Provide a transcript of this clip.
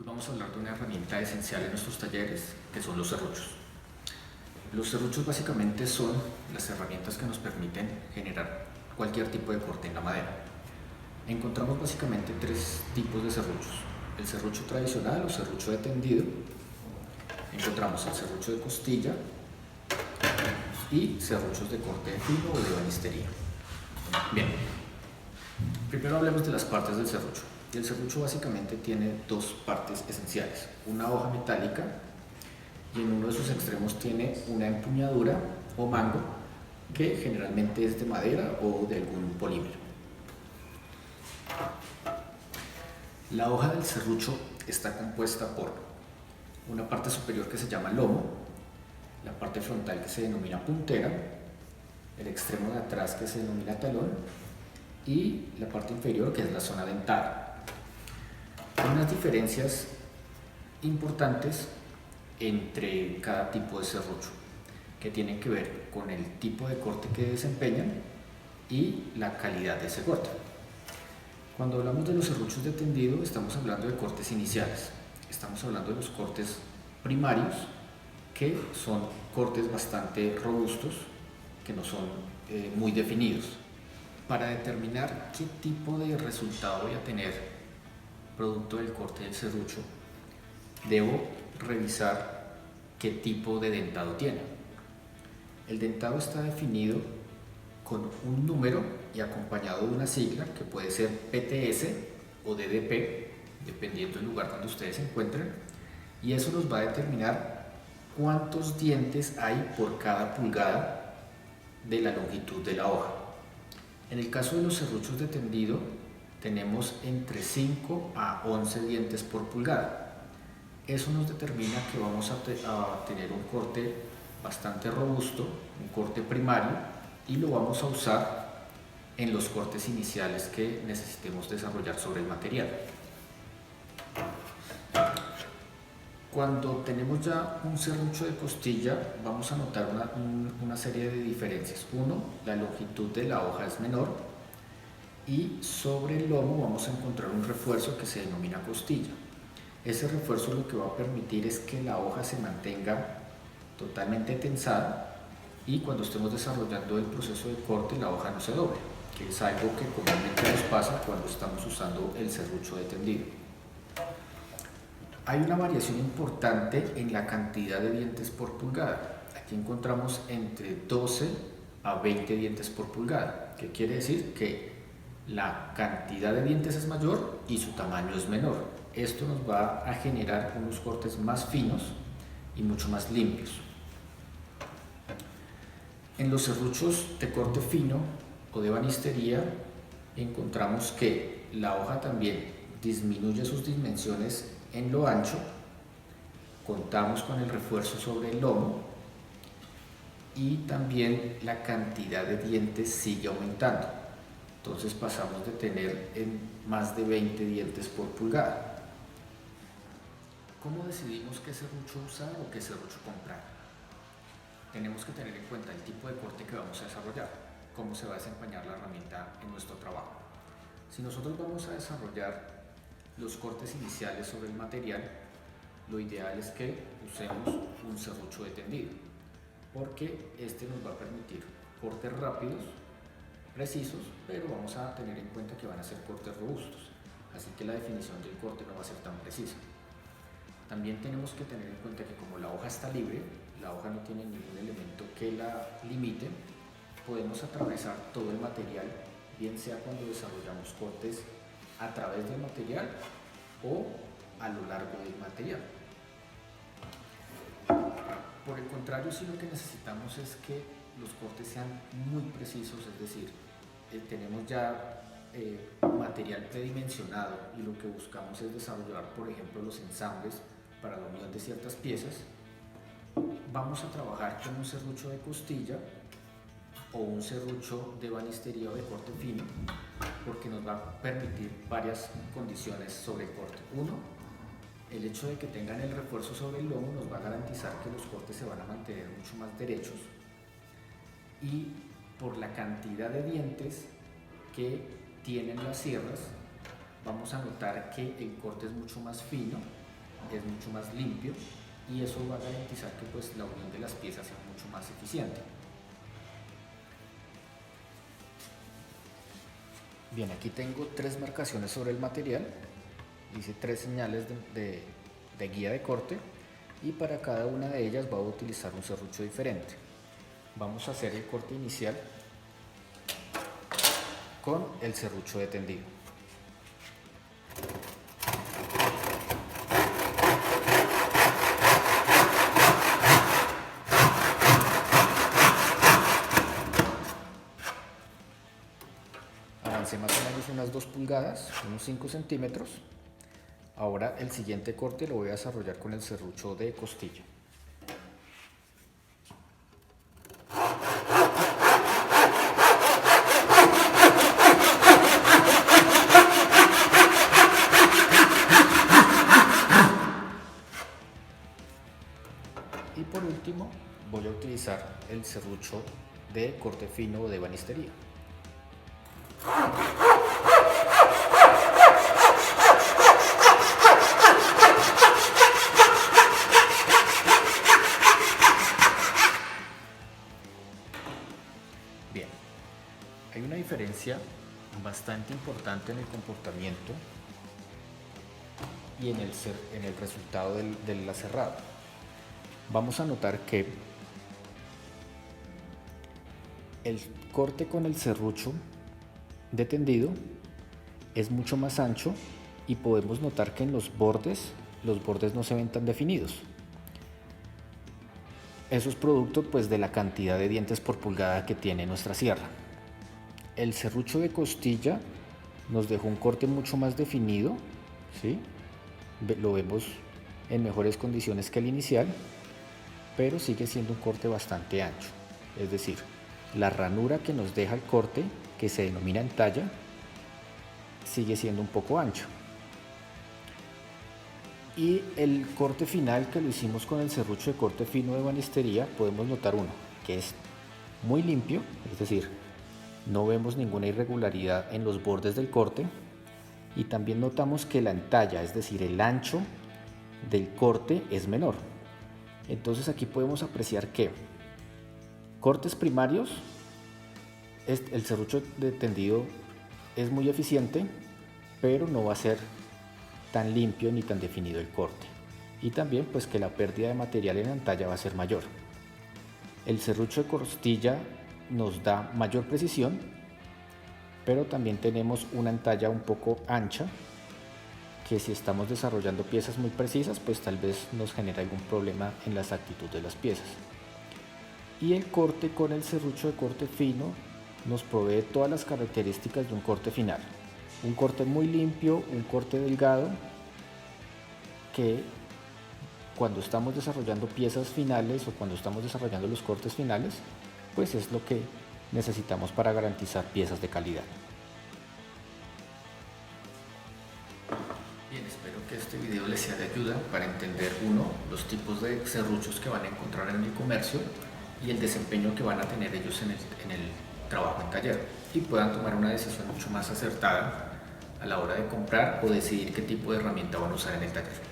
Hoy vamos a hablar de una herramienta esencial en nuestros talleres, que son los serruchos. Los serruchos básicamente son las herramientas que nos permiten generar cualquier tipo de corte en la madera. Encontramos básicamente tres tipos de serruchos: el serrucho tradicional o serrucho de tendido, encontramos el serrucho de costilla y serruchos de corte fino o de ebanistería. Bien, primero hablemos de las partes del serrucho. El serrucho básicamente tiene dos partes esenciales: una hoja metálica, y en uno de sus extremos tiene una empuñadura o mango que generalmente es de madera o de algún polímero. La hoja del serrucho está compuesta por una parte superior que se llama lomo, la parte frontal que se denomina puntera, el extremo de atrás que se denomina talón y la parte inferior que es la zona dentada. Hay unas diferencias importantes entre cada tipo de serrucho que tienen que ver con el tipo de corte que desempeñan y la calidad de ese corte. Cuando hablamos de los serruchos de tendido, estamos hablando de cortes iniciales. Estamos hablando de los cortes primarios, que son cortes bastante robustos, que no son muy definidos. Para determinar qué tipo de resultado voy a tener producto del corte del serrucho, debo revisar qué tipo de dentado tiene. El dentado está definido con un número y acompañado de una sigla que puede ser PTS o DDP, dependiendo del lugar donde ustedes se encuentren, y eso nos va a determinar cuántos dientes hay por cada pulgada de la longitud de la hoja. En el caso de los serruchos de tendido, tenemos entre 5 a 11 dientes por pulgada. Eso nos determina que vamos a tener un corte bastante robusto, un corte primario, y lo vamos a usar en los cortes iniciales que necesitemos desarrollar sobre el material. Cuando tenemos ya un serrucho de costilla, vamos a notar una serie de diferencias. Uno, la longitud de la hoja es menor, y sobre el lomo vamos a encontrar un refuerzo que se denomina costilla. Ese refuerzo lo que va a permitir es que la hoja se mantenga totalmente tensada y cuando estemos desarrollando el proceso de corte la hoja no se doble, que es algo que comúnmente nos pasa cuando estamos usando el serrucho de tendido. Hay una variación importante en la cantidad de dientes por pulgada. Aquí encontramos entre 12 a 20 dientes por pulgada, que quiere decir que la cantidad de dientes es mayor y su tamaño es menor. Esto nos va a generar unos cortes más finos y mucho más limpios. En los serruchos de corte fino o de ebanistería encontramos que la hoja también disminuye sus dimensiones en lo ancho, contamos con el refuerzo sobre el lomo y también la cantidad de dientes sigue aumentando. Entonces pasamos de tener más de 20 dientes por pulgada. ¿Cómo decidimos qué serrucho usar o qué serrucho comprar? Tenemos que tener en cuenta el tipo de corte que vamos a desarrollar, cómo se va a desempeñar la herramienta en nuestro trabajo. Si nosotros vamos a desarrollar los cortes iniciales sobre el material, lo ideal es que usemos un serrucho de tendido, porque este nos va a permitir cortes rápidos, precisos, pero vamos a tener en cuenta que van a ser cortes robustos, así que la definición del corte no va a ser tan precisa. También tenemos que tener en cuenta que como la hoja está libre, la hoja no tiene ningún elemento que la limite, podemos atravesar todo el material, bien sea cuando desarrollamos cortes a través del material o a lo largo del material. Por el contrario, sí lo que necesitamos es que los cortes sean muy precisos, es decir, tenemos ya material predimensionado y lo que buscamos es desarrollar, por ejemplo, los ensambles para la unión de ciertas piezas. Vamos a trabajar con un serrucho de costilla o un serrucho de ebanistería o de corte fino, porque nos va a permitir varias condiciones sobre el corte. Uno, el hecho de que tengan el refuerzo sobre el lomo nos va a garantizar que los cortes se van a mantener mucho más derechos, y por la cantidad de dientes que tienen las sierras vamos a notar que el corte es mucho más fino es mucho más limpio y eso va a garantizar que pues la unión de las piezas sea mucho más eficiente. Bien, aquí tengo 3 marcaciones sobre el material, hice 3 señales de guía de corte y para cada una de ellas voy a utilizar un serrucho diferente. Vamos a hacer el corte inicial con el serrucho de tendido. Avancé más o menos unas 2 pulgadas, unos 5 centímetros. Ahora el siguiente corte lo voy a desarrollar con el serrucho de costilla. Y por último voy a utilizar el serrucho de corte fino o de ebanistería. Bien, hay una diferencia bastante importante en el comportamiento y en el resultado del aserrado. Vamos a notar que el corte con el serrucho de tendido es mucho más ancho y podemos notar que en los bordes no se ven tan definidos. Eso es producto pues de la cantidad de dientes por pulgada que tiene nuestra sierra. El serrucho de costilla nos dejó un corte mucho más definido, ¿sí? Lo vemos en mejores condiciones que el inicial, pero sigue siendo un corte bastante ancho. Es decir, la ranura que nos deja el corte, que se denomina entalla, sigue siendo un poco ancho. Y el corte final que lo hicimos con el serrucho de corte fino de ebanistería, podemos notar que es muy limpio, es decir, no vemos ninguna irregularidad en los bordes del corte, y también notamos que la entalla, es decir, el ancho del corte es menor. Entonces aquí podemos apreciar que cortes primarios, el serrucho de tendido es muy eficiente, pero no va a ser tan limpio ni tan definido el corte, y también pues que la pérdida de material en la entalla va a ser mayor. El serrucho de costilla nos da mayor precisión, pero también tenemos una entalla un poco ancha que si estamos desarrollando piezas muy precisas pues tal vez nos genera algún problema en la exactitud de las piezas. Y el corte con el serrucho de corte fino nos provee todas las características de un corte final. Un corte muy limpio, un corte delgado, que cuando estamos desarrollando piezas finales o cuando estamos desarrollando los cortes finales, pues es lo que necesitamos para garantizar piezas de calidad. Bien, espero que este video les sea de ayuda para entender los tipos de serruchos que van a encontrar en el comercio y el desempeño que van a tener ellos en el trabajo en taller, y puedan tomar una decisión mucho más acertada a la hora de comprar o decidir qué tipo de herramienta van a usar en el taller.